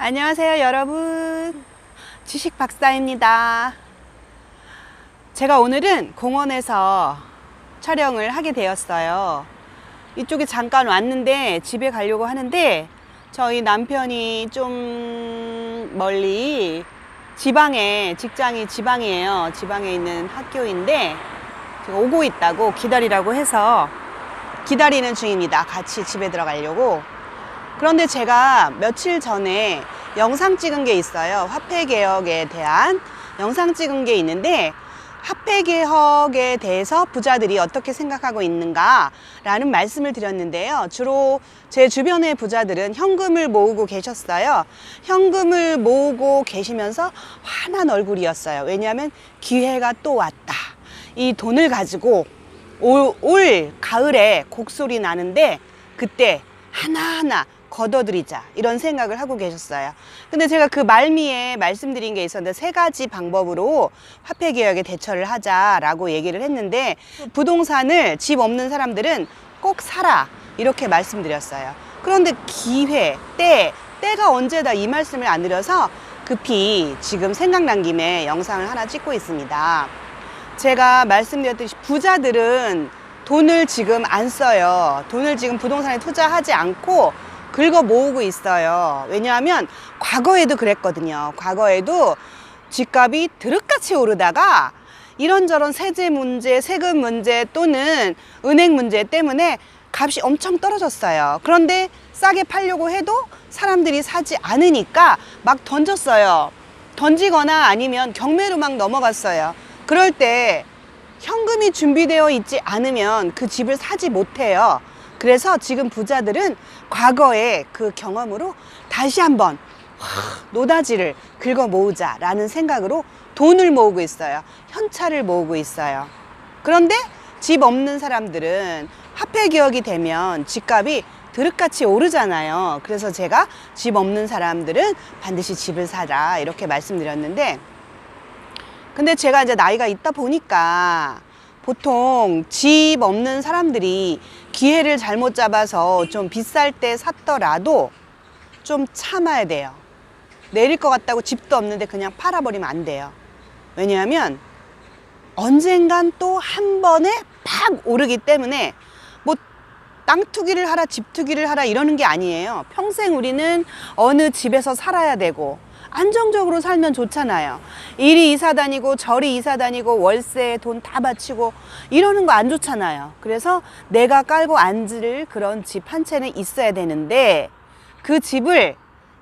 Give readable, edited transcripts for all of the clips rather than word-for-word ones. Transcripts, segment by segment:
안녕하세요 여러분, 지식 박사입니다. 제가 오늘은 공원에서 촬영을 하게 되었어요. 이쪽에 잠깐 왔는데 집에 가려고 하는데 저희 남편이 좀 멀리 지방에, 직장이 지방이에요. 지방에 있는 학교인데 제가 오고 있다고 기다리라고 해서 기다리는 중입니다. 같이 집에 들어가려고. 그런데 제가 며칠 전에 영상 찍은 게 있어요. 화폐개혁에 대한 영상 찍은 게 있는데, 화폐개혁에 대해서 부자들이 어떻게 생각하고 있는가 라는 말씀을 드렸는데요. 주로 제 주변의 부자들은 현금을 모으고 계셨어요. 현금을 모으고 계시면서 환한 얼굴이었어요. 왜냐하면 기회가 또 왔다. 이 돈을 가지고 올 가을에 곡소리 나는데 그때 하나하나 걷어들이자, 이런 생각을 하고 계셨어요. 근데 제가 그 말미에 말씀드린 게 있었는데, 세 가지 방법으로 화폐개혁에 대처를 하자라고 얘기를 했는데, 부동산을 집 없는 사람들은 꼭 사라, 이렇게 말씀드렸어요. 그런데 기회, 때가 언제다, 이 말씀을 안 드려서 급히 지금 생각난 김에 영상을 하나 찍고 있습니다. 제가 말씀드렸듯이 부자들은 돈을 지금 안 써요. 돈을 지금 부동산에 투자하지 않고 긁어 모으고 있어요. 왜냐하면 과거에도 그랬거든요. 과거에도 집값이 드륵같이 오르다가 이런저런 세제 문제, 세금 문제 또는 은행 문제 때문에 값이 엄청 떨어졌어요. 그런데 싸게 팔려고 해도 사람들이 사지 않으니까 막 던졌어요. 던지거나 아니면 경매로 막 넘어갔어요. 그럴 때 현금이 준비되어 있지 않으면 그 집을 사지 못해요. 그래서 지금 부자들은 과거의 그 경험으로 다시 한번 노다지를 긁어 모으자라는 생각으로 돈을 모으고 있어요. 현찰을 모으고 있어요. 그런데 집 없는 사람들은 화폐개혁이 되면 집값이 드륵같이 오르잖아요. 그래서 제가 집 없는 사람들은 반드시 집을 사라, 이렇게 말씀드렸는데, 근데 제가 이제 나이가 있다 보니까 보통 집 없는 사람들이 기회를 잘못 잡아서 좀 비쌀 때 샀더라도 좀 참아야 돼요. 내릴 것 같다고 집도 없는데 그냥 팔아버리면 안 돼요. 왜냐하면 언젠간 또 한 번에 팍 오르기 때문에 뭐 땅 투기를 하라, 집 투기를 하라 이러는 게 아니에요. 평생 우리는 어느 집에서 살아야 되고 안정적으로 살면 좋잖아요. 이리 이사 다니고 저리 이사 다니고 월세 돈 다 바치고 이러는 거 안 좋잖아요. 그래서 내가 깔고 앉을 그런 집 한 채는 있어야 되는데, 그 집을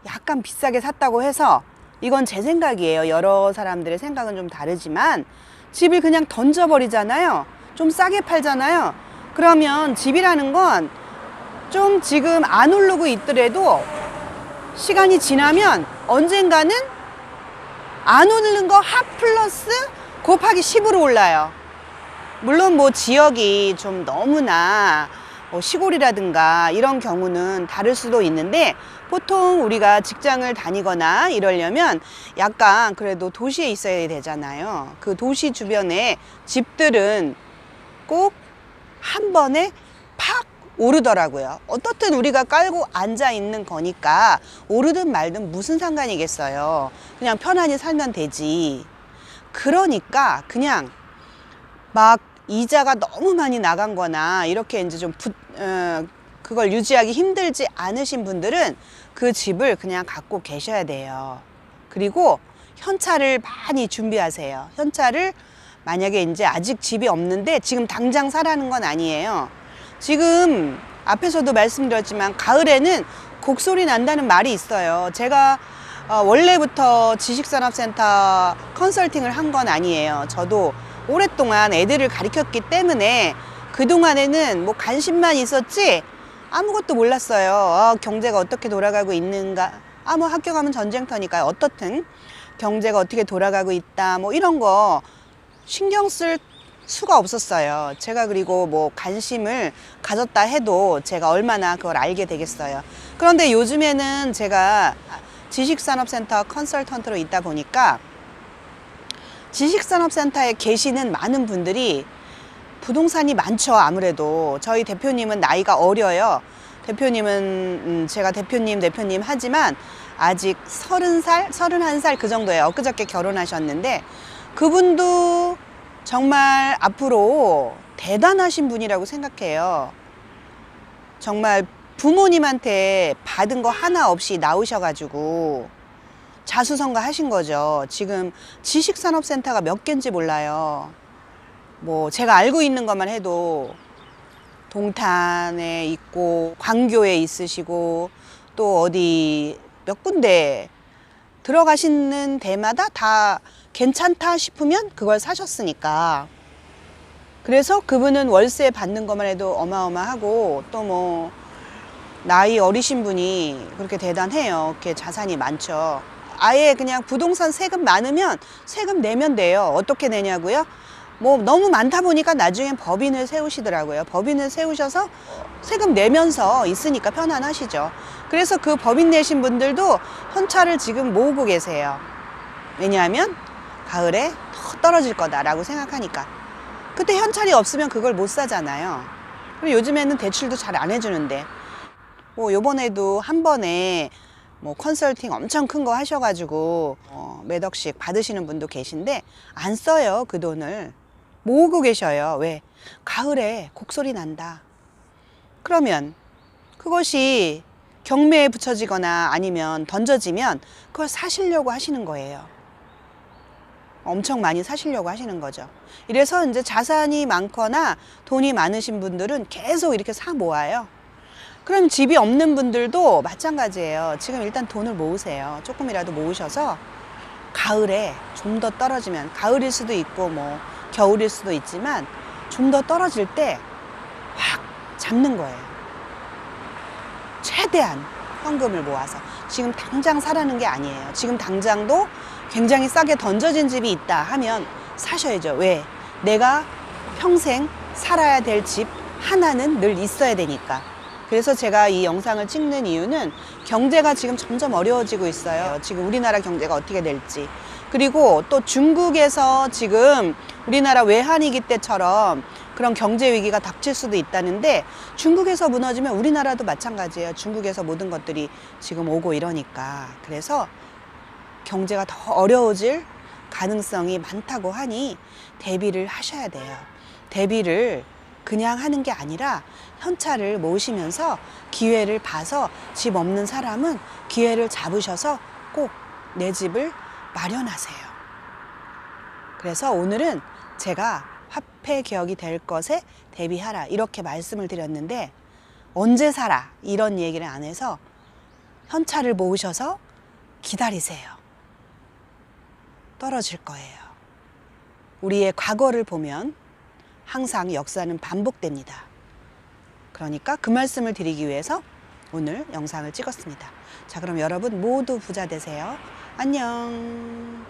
약간 비싸게 샀다고 해서, 이건 제 생각이에요. 여러 사람들의 생각은 좀 다르지만 집을 그냥 던져버리잖아요. 좀 싸게 팔잖아요. 그러면 집이라는 건 좀 지금 안 오르고 있더라도 시간이 지나면 언젠가는 안 오르는 거 합 플러스 곱하기 10으로 올라요. 물론 뭐 지역이 좀 너무나 시골이라든가 이런 경우는 다를 수도 있는데, 보통 우리가 직장을 다니거나 이러려면 약간 그래도 도시에 있어야 되잖아요. 그 도시 주변에 집들은 꼭 한 번에 팍 오르더라고요. 어떻든 우리가 깔고 앉아 있는 거니까 오르든 말든 무슨 상관이겠어요. 그냥 편안히 살면 되지. 그러니까 그냥 막 이자가 너무 많이 나간 거나 이렇게 이제 좀 그걸 유지하기 힘들지 않으신 분들은 그 집을 그냥 갖고 계셔야 돼요. 그리고 현찰을 많이 준비하세요. 현찰을 만약에 이제 아직 집이 없는데 지금 당장 사라는 건 아니에요. 지금 앞에서도 말씀드렸지만 가을에는 곡소리 난다는 말이 있어요. 제가 원래부터 지식산업센터 컨설팅을 한 건 아니에요. 저도 오랫동안 애들을 가르쳤기 때문에 그동안에는 뭐 관심만 있었지 아무것도 몰랐어요. 경제가 어떻게 돌아가고 있는가. 뭐 학교 가면 전쟁터니까요. 어떻든 경제가 어떻게 돌아가고 있다, 뭐 이런 거 신경 쓸 수가 없었어요. 제가 그리고 뭐 관심을 가졌다 해도 제가 얼마나 그걸 알게 되겠어요. 그런데 요즘에는 제가 지식산업센터 컨설턴트로 있다 보니까 지식산업센터에 계시는 많은 분들이 부동산이 많죠. 아무래도 저희 대표님은 나이가 어려요. 대표님은 제가 대표님 하지만 아직 30살, 31살 그 정도예요. 엊그저께 결혼하셨는데 그분도 정말 앞으로 대단하신 분이라고 생각해요. 정말 부모님한테 받은 거 하나 없이 나오셔가지고 자수성가 하신 거죠. 지금 지식산업센터가 몇 개인지 몰라요. 뭐 제가 알고 있는 것만 해도 동탄에 있고 광교에 있으시고 또 어디 몇 군데 들어가시는 데마다 다 괜찮다 싶으면 그걸 사셨으니까. 그래서 그분은 월세 받는 것만 해도 어마어마하고 또 뭐 나이 어리신 분이 그렇게 대단해요. 그렇게 자산이 많죠. 아예 그냥 부동산 세금 많으면 세금 내면 돼요. 어떻게 내냐고요? 뭐 너무 많다 보니까 나중엔 법인을 세우시더라고요. 법인을 세우셔서 세금 내면서 있으니까 편안하시죠. 그래서 그 법인 내신 분들도 현찰을 지금 모으고 계세요. 왜냐하면 가을에 더 떨어질 거다라고 생각하니까. 그때 현찰이 없으면 그걸 못 사잖아요. 그리고 요즘에는 대출도 잘 안 해주는데 뭐 요번에도 한 번에 뭐 컨설팅 엄청 큰 거 하셔가지고 몇 억씩 받으시는 분도 계신데 안 써요. 그 돈을 모으고 계셔요. 왜? 가을에 곡소리 난다. 그러면 그것이 경매에 붙여지거나 아니면 던져지면 그걸 사시려고 하시는 거예요. 엄청 많이 사시려고 하시는 거죠. 이래서 이제 자산이 많거나 돈이 많으신 분들은 계속 이렇게 사 모아요. 그럼 집이 없는 분들도 마찬가지예요. 지금 일단 돈을 모으세요. 조금이라도 모으셔서 가을에 좀 더 떨어지면, 가을일 수도 있고 뭐 겨울일 수도 있지만 좀 더 떨어질 때 확 잡는 거예요. 최대한 현금을 모아서. 지금 당장 사라는 게 아니에요. 지금 당장도 굉장히 싸게 던져진 집이 있다 하면 사셔야죠. 왜? 내가 평생 살아야 될 집 하나는 늘 있어야 되니까. 그래서 제가 이 영상을 찍는 이유는 경제가 지금 점점 어려워지고 있어요. 지금 우리나라 경제가 어떻게 될지. 그리고 또 중국에서 지금 우리나라 외환위기 때처럼 그런 경제 위기가 닥칠 수도 있다는데 중국에서 무너지면 우리나라도 마찬가지예요. 중국에서 모든 것들이 지금 오고 이러니까. 그래서 경제가 더 어려워질 가능성이 많다고 하니 대비를 하셔야 돼요. 대비를 그냥 하는 게 아니라 현찰을 모으시면서 기회를 봐서 집 없는 사람은 기회를 잡으셔서 꼭 내 집을 마련하세요. 그래서 오늘은 제가 화폐 개혁이 될 것에 대비하라 이렇게 말씀을 드렸는데 언제 사라 이런 얘기를 안 해서 현찰을 모으셔서 기다리세요. 떨어질 거예요. 우리의 과거를 보면 항상 역사는 반복됩니다. 그러니까 그 말씀을 드리기 위해서 오늘 영상을 찍었습니다. 자, 그럼 여러분 모두 부자 되세요. 안녕.